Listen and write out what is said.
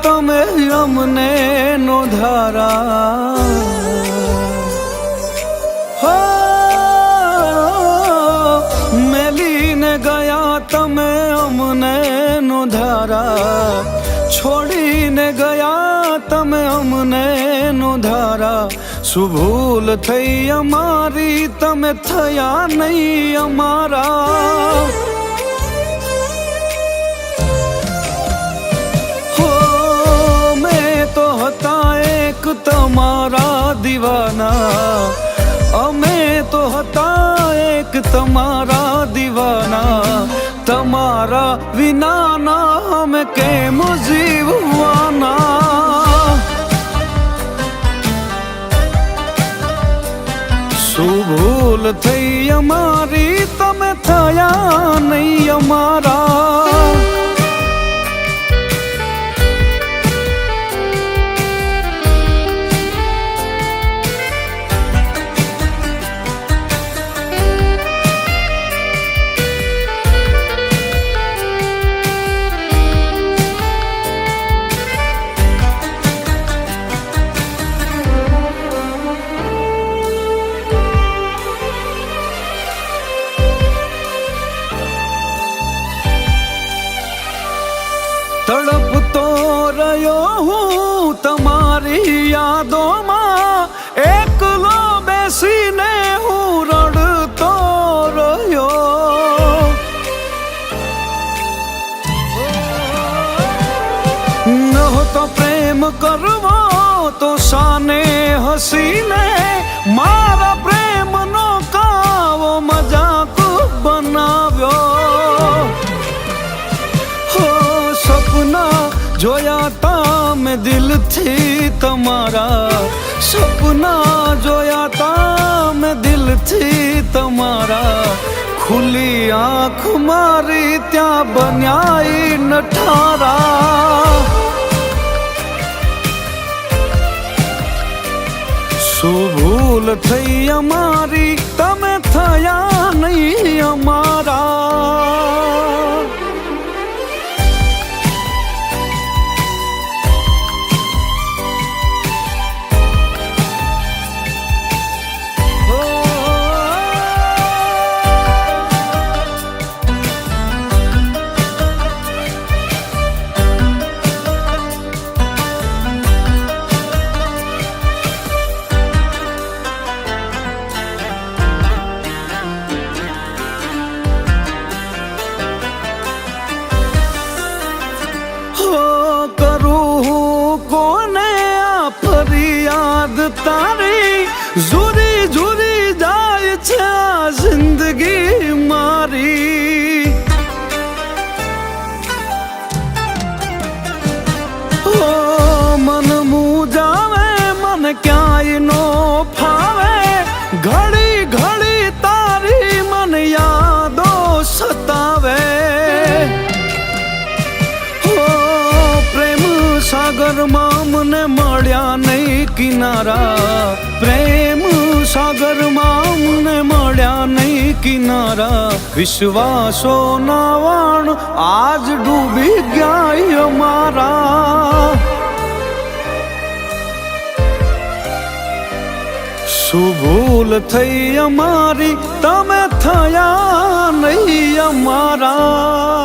તમે અમને નોંધારા હો મેલીને ગયા તમે અમને નોંધારા છોડીને ગયા તમે અમને નોંધારા શું ભૂલ થઈ અમારી તમે થયા નહીં અમારા હો મેં તો હતા એક તમારા દીવાના અમે તો હતા એક તમારા દીવાના તમારા વિનાના અમે કેમ જીવવાના શું ભૂલ થઈ અમારી તમે થયા નહીં અમારા તડપતો રહ્યો હું તમારી યાદોમાં એકલો બેસીને હું રડતો રહ્યો નહોતો પ્રેમ કરવો તો શાને હસીને મારા પ્રેમનો કાવો મજાક બનાવ્યો સપના જોયા તા મેં દિલથી તમારા સપના જોયા તા મેં દિલથી તમારા ખુલ્લી આંખ મારી ત્યાં બન્યા નઠારા શું ભૂલ થઈ અમારી તમે થયા નહીં અમારા ફરિયાદ તારી ઝુરી ઝુરી જાય છે આ જિંદગી મારી ઓ મન મૂજાવે મને ક્યાંય નો ફાવે ઘડી ઘડી તારી મને યાદો સતાવે સાગરમાં મને મળ્યા નહીં કિનારા પ્રેમ સાગરમાં મને મળ્યા નહીં કિનારા વિશ્વાસો ના વાણ આજ ડૂબી ગયા અમારા શું ભૂલ થઈ અમારી તમે થયા નહીં અમારા